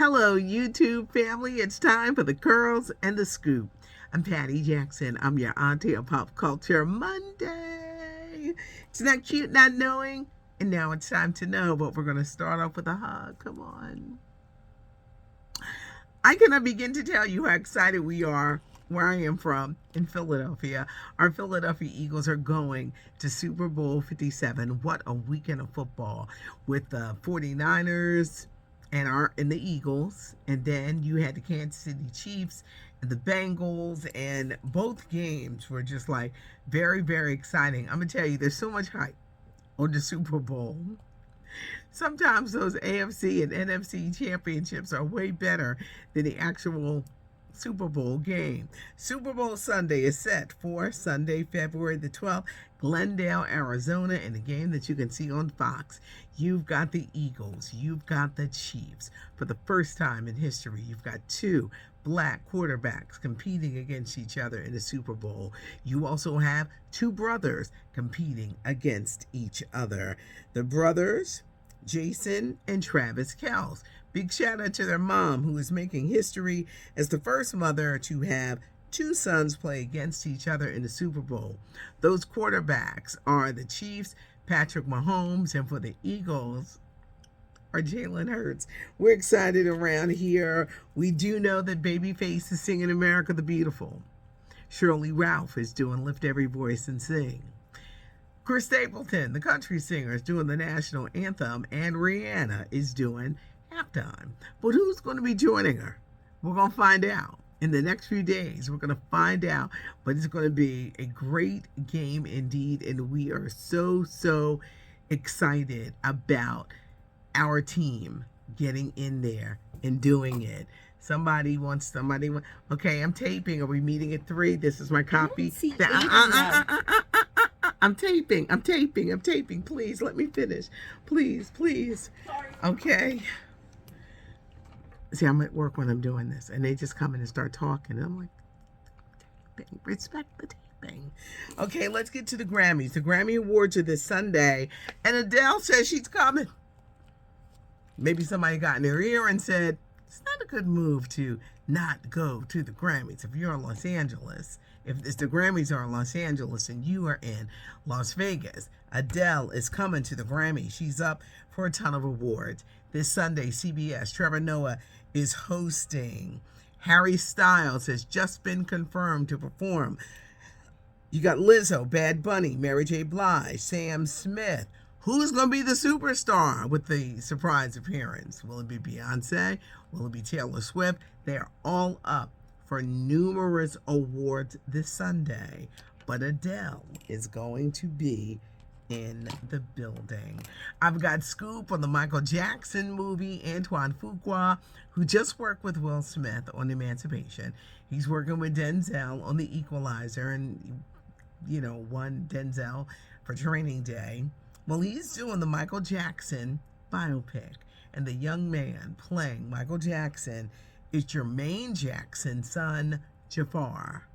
Hello, YouTube family. It's time for the Curls and the Scoop. I'm Patty Jackson. I'm your auntie of Pop Culture Monday. It's not cute not knowing. And now it's time to know, but we're going to start off with a hug. Come on. I cannot begin to tell you how excited we are where I am from in Philadelphia. Our Philadelphia Eagles are going to Super Bowl 57. What a weekend of football with the 49ers and the Eagles. And then you had the Kansas City Chiefs and the Bengals, and both games were just like very, very exciting. I'm going to tell you, there's so much hype on the Super Bowl. Sometimes those AFC and NFC championships are way better than the actual Super Bowl game. Super Bowl Sunday is set for Sunday, February the 12th, Glendale, Arizona, in a game that you can see on Fox. You've got the Eagles. You've got the Chiefs. For the first time in history, you've got two black quarterbacks competing against each other in the Super Bowl. You also have two brothers competing against each other. The brothers, Jason and Travis Kelce. Big shout out to their mom, who is making history as the first mother to have two sons play against each other in the Super Bowl. Those quarterbacks are the Chiefs, Patrick Mahomes, and for the Eagles are Jalen Hurts. We're excited around here. We do know that Babyface is singing America the Beautiful. Shirley Ralph is doing Lift Every Voice and Sing. Chris Stapleton, the country singer, is doing the national anthem, and Rihanna is doing halftime. But who's going to be joining her? We're going to find out in the next few days. We're going to find out, but it's going to be a great game indeed, and we are so excited about our team getting in there and doing it. Somebody wants. Okay, I'm taping. Are we meeting at 3? This is my copy. I'm taping. Please let me finish. Please. Sorry. Okay. See, I'm at work when I'm doing this, and they just come in and start talking. And I'm like, respect the taping. Okay, let's get to the Grammys. The Grammy Awards are this Sunday, and Adele says she's coming. Maybe somebody got in their ear and said, it's not a good move to not go to the Grammys. If you're in Los Angeles, if the Grammys are in Los Angeles and you are in Las Vegas, Adele is coming to the Grammys. She's up for a ton of awards. This Sunday, CBS, Trevor Noah is hosting. Harry Styles has just been confirmed to perform. You got Lizzo, Bad Bunny, Mary J. Blige, Sam Smith. Who's going to be the superstar with the surprise appearance? Will it be Beyonce? Will it be Taylor Swift? They're all up for numerous awards this Sunday. But Adele is going to be in the building. I've got scoop on the Michael Jackson movie. Antoine Fuqua, who just worked with Will Smith on Emancipation. He's working with Denzel on The Equalizer and, won Denzel for Training Day. Well, he's doing the Michael Jackson biopic, and the young man playing Michael Jackson is Jermaine Jackson's son, Jafar.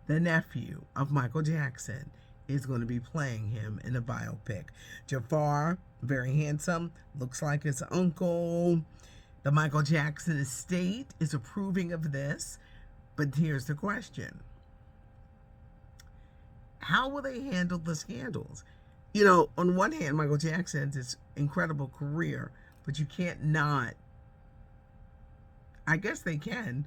The nephew of Michael Jackson is going to be playing him in a biopic. Jafar, very handsome, looks like his uncle. The Michael Jackson estate is approving of this, but here's the question. How will they handle the scandals? On one hand, Michael Jackson's this incredible career, but you can't not, I guess they can,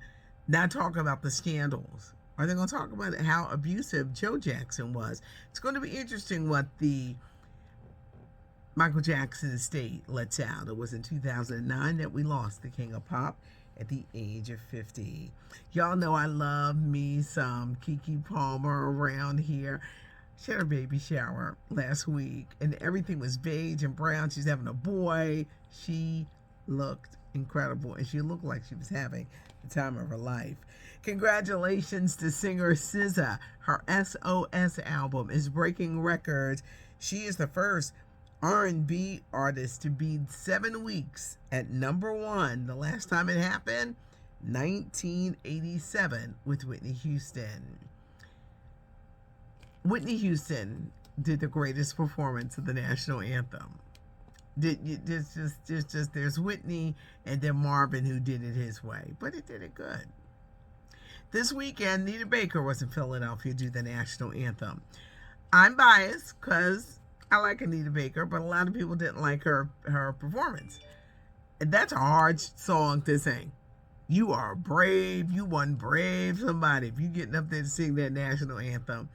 not talk about the scandals. Are they going to talk about how abusive Joe Jackson was? It's going to be interesting what the Michael Jackson estate lets out. It was in 2009 that we lost the King of Pop at the age of 50. Y'all know I love me some Keke Palmer around here. She had her baby shower last week, and everything was beige and brown. She's having a boy. She looked incredible, and she looked like she was having the time of her life. Congratulations to singer SZA. Her SOS album is breaking records. She is the first R&B artist to be 7 weeks at #1. The last time it happened, 1987 with Whitney Houston. Whitney Houston did the greatest performance of the national anthem. There's Whitney and then Marvin who did it his way, but it did it good. This weekend, Nita Baker was in Philadelphia to do the national anthem. I'm biased because I like Anita Baker, but a lot of people didn't like her performance. And that's a hard song to sing. You are brave. You one brave somebody if you getting up there to sing that national anthem.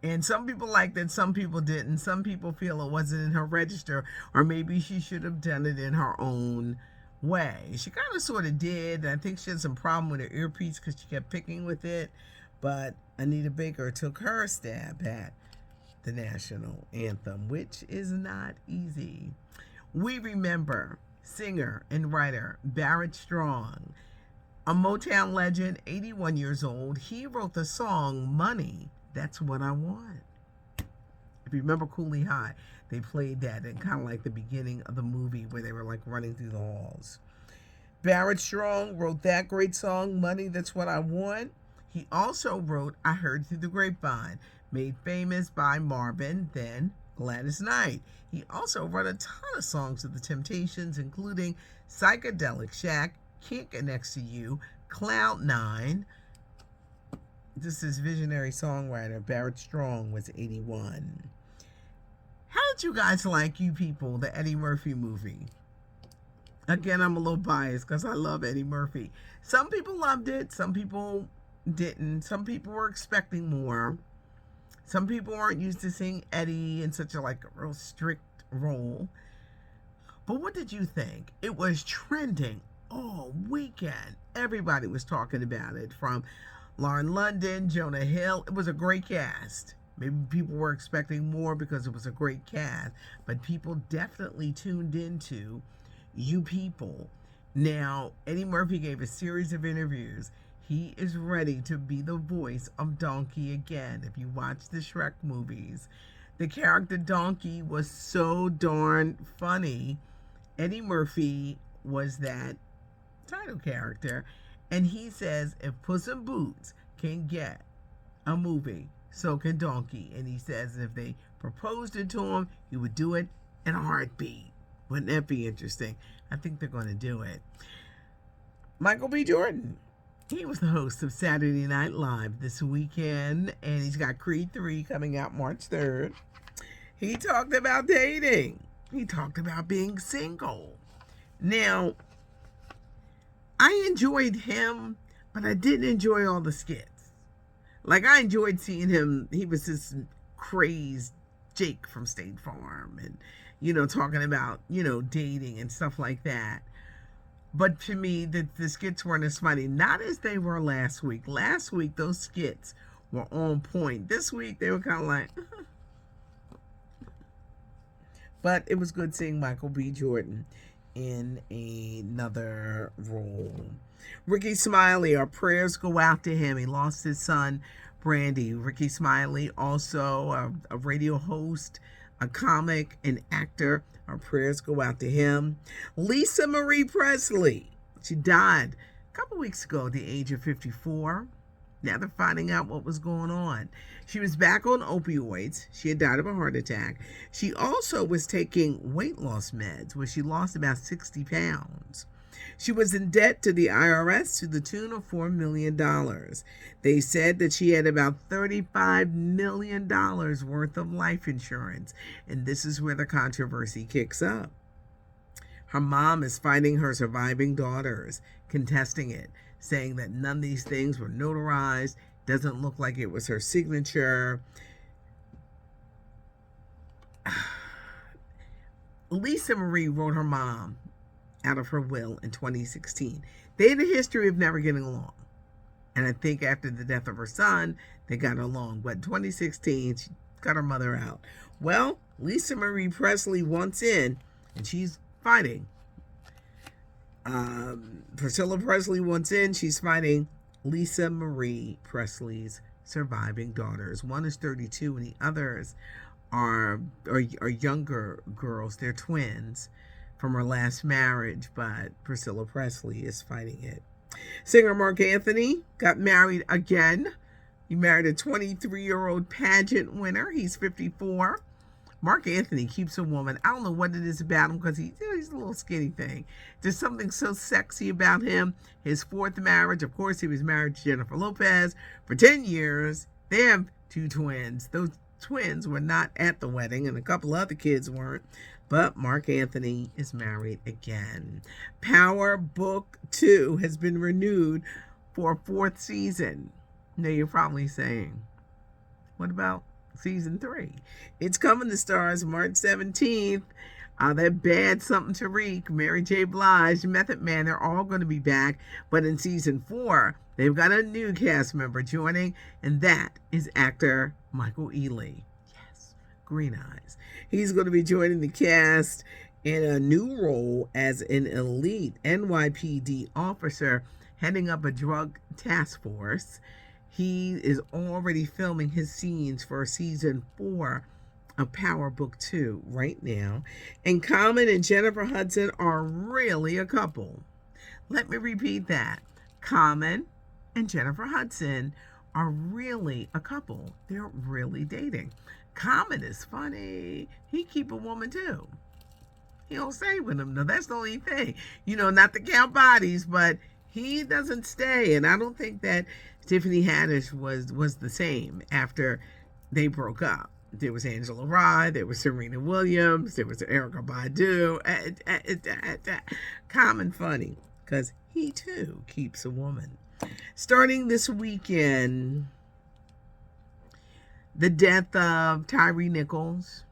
And some people liked it, some people didn't. Some people feel it wasn't in her register, or maybe she should have done it in her own way. She kind of sort of did. I think she had some problem with her earpiece because she kept picking with it. But Anita Baker took her stab at the national anthem, which is not easy. We remember singer and writer Barrett Strong, a Motown legend, 81 years old. He wrote the song Money, That's What I Want. If you remember Cooley High, they played that in kind of like the beginning of the movie where they were like running through the halls. Barrett Strong wrote that great song, Money, That's What I Want. He also wrote I Heard Through the Grapevine, made famous by Marvin, then Gladys Knight. He also wrote a ton of songs of the Temptations, including Psychedelic Shack, Can't Get Next to You, Cloud Nine. This is visionary songwriter Barrett Strong was 81. How did you guys like, you people, the Eddie Murphy movie? Again, I'm a little biased because I love Eddie Murphy. Some people loved it. Some people didn't. Some people were expecting more. Some people weren't used to seeing Eddie in such a real strict role. But what did you think? It was trending all weekend. Everybody was talking about it, from Lauren London, Jonah Hill. It was a great cast. Maybe people were expecting more because it was a great cast, but people definitely tuned into you people. Now, Eddie Murphy gave a series of interviews. He is ready to be the voice of Donkey again. If you watch the Shrek movies, the character Donkey was so darn funny. Eddie Murphy was that title character, and he says if Puss in Boots can get a movie, so can Donkey. And he says if they proposed it to him, he would do it in a heartbeat. Wouldn't that be interesting? I think they're going to do it. Michael B. Jordan, he was the host of Saturday Night Live this weekend, and he's got Creed 3 coming out March 3rd. He talked about dating. He talked about being single. Now, I enjoyed him, but I didn't enjoy all the skits. I enjoyed seeing him. He was this crazed Jake from State Farm and, talking about, dating and stuff like that. But to me, the skits weren't as funny. Not as they were last week. Last week, those skits were on point. This week, they were kind of like... But it was good seeing Michael B. Jordan in another role. Ricky Smiley, our prayers go out to him. He lost his son, Brandy. Ricky Smiley, also a radio host, a comic, an actor. Our prayers go out to him. Lisa Marie Presley, she died a couple weeks ago at the age of 54. Now they're finding out what was going on. She was back on opioids. She had died of a heart attack. She also was taking weight loss meds, where she lost about 60 pounds. She was in debt to the IRS to the tune of $4 million. They said that she had about $35 million worth of life insurance. And this is where the controversy kicks up. Her mom is fighting her surviving daughters, contesting it, saying that none of these things were notarized. Doesn't look like it was her signature. Lisa Marie wrote her mom out of her will in 2016. They had a history of never getting along. And I think after the death of her son, they got along. But in 2016, she got her mother out. Well, Lisa Marie Presley wants in, and she's fighting. Priscilla Presley wants in. She's fighting Lisa Marie Presley's surviving daughters. One is 32, and the others are younger girls. They're twins from her last marriage, but Priscilla Presley is fighting it. Singer Mark Anthony got married again. He married a 23-year-old pageant winner. He's 54. Mark Anthony keeps a woman. I don't know what it is about him because he's a little skinny thing. There's something so sexy about him. His fourth marriage, of course, he was married to Jennifer Lopez for 10 years. They have two twins. Those twins were not at the wedding, and a couple other kids weren't. But Mark Anthony is married again. Power Book 2 has been renewed for a fourth season. Now you're probably saying, what about season 3? It's coming to stars March 17th. That bad Something to Reek, Mary J. Blige, Method Man, they're all going to be back. But in season 4, they've got a new cast member joining, and that is actor Michael Ealy. Yes, Green Eyes. He's going to be joining the cast in a new role as an elite NYPD officer heading up a drug task force. He is already filming his scenes for season 4 of Power Book 2 right now. And Common and Jennifer Hudson are really a couple. Let me repeat that. Common and Jennifer Hudson are really a couple. They're really dating. Common is funny. He keep a woman too. He don't stay with them. No, that's the only thing. Not to count bodies, but he doesn't stay. And I don't think that Tiffany Haddish was the same after they broke up. There was Angela Rye, there was Serena Williams, there was Erykah Badu. Common funny, because he too keeps a woman. Starting this weekend, the death of Tyree Nichols,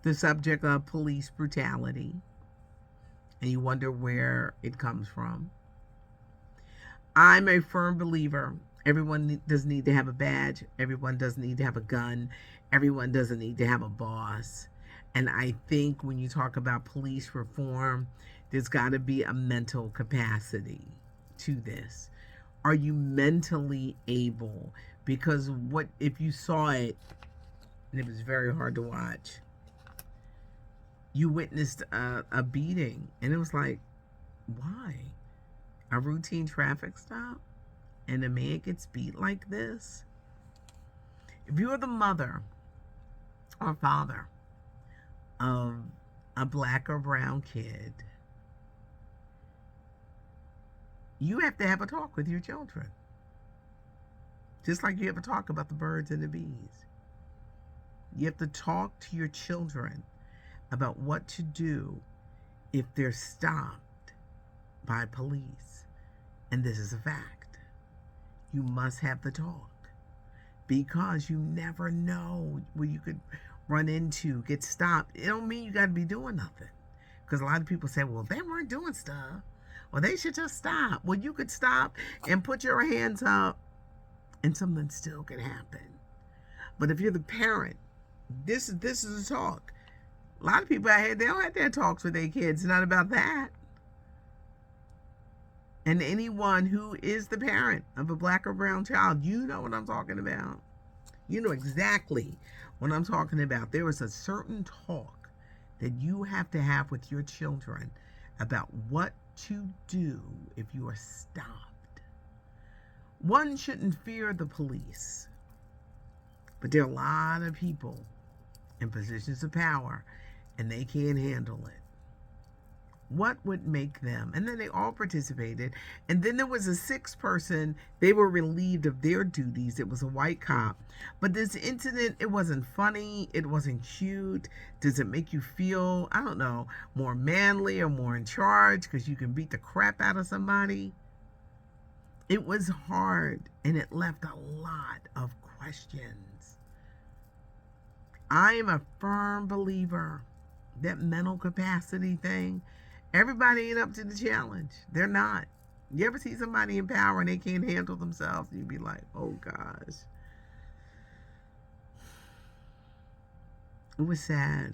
the subject of police brutality, and you wonder where it comes from. I'm a firm believer. Everyone doesn't need to have a badge. Everyone doesn't need to have a gun. Everyone doesn't need to have a boss. And I think when you talk about police reform, there's got to be a mental capacity to this. Are you mentally able? Because what if you saw it, and it was very hard to watch, you witnessed a beating, and it was like, why? A routine traffic stop, and a man gets beat like this? If you're the mother or father of a black or brown kid, you have to have a talk with your children. Just like you have a talk about the birds and the bees. You have to talk to your children about what to do if they're stopped by police. And this is a fact. You must have the talk, because you never know where you could run into, get stopped. It don't mean you got to be doing nothing. Because a lot of people say, well, they weren't doing stuff, or they should just stop. Well, you could stop and put your hands up, and something still could happen. But if you're the parent, this is a talk. A lot of people out here, they don't have their talks with their kids. It's not about that. And anyone who is the parent of a black or brown child, you know what I'm talking about. You know exactly what I'm talking about. There is a certain talk that you have to have with your children about what to do if you are stopped. One shouldn't fear the police, but there are a lot of people in positions of power, and they can't handle it. What would make them? And then they all participated. And then there was a sixth person. They were relieved of their duties. It was a white cop. But this incident, it wasn't funny. It wasn't cute. Does it make you feel, I don't know, more manly or more in charge because you can beat the crap out of somebody? It was hard, and it left a lot of questions. I am a firm believer that mental capacity thing, everybody ain't up to the challenge. They're not. You ever see somebody in power and they can't handle themselves? You'd be like, oh gosh. It was sad.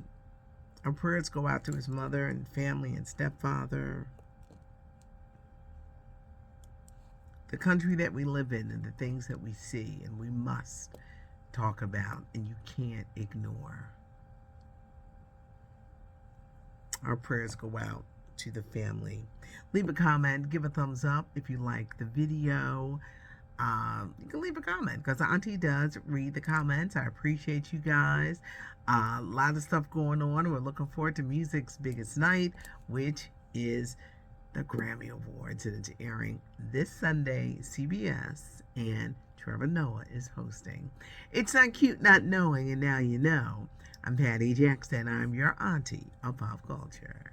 Our prayers go out to his mother and family and stepfather. The country that we live in and the things that we see and we must talk about and you can't ignore. Our prayers go out to the family. Leave a comment, give a thumbs up if you like the video. you can leave a comment because Auntie does read the comments. I appreciate you guys. A lot of stuff going on. We're looking forward to music's biggest night, which is the Grammy Awards, and it's airing this Sunday, CBS, and Trevor Noah is hosting. It's not cute not knowing, and now you know. I'm Patty Jackson. I'm your auntie of pop culture.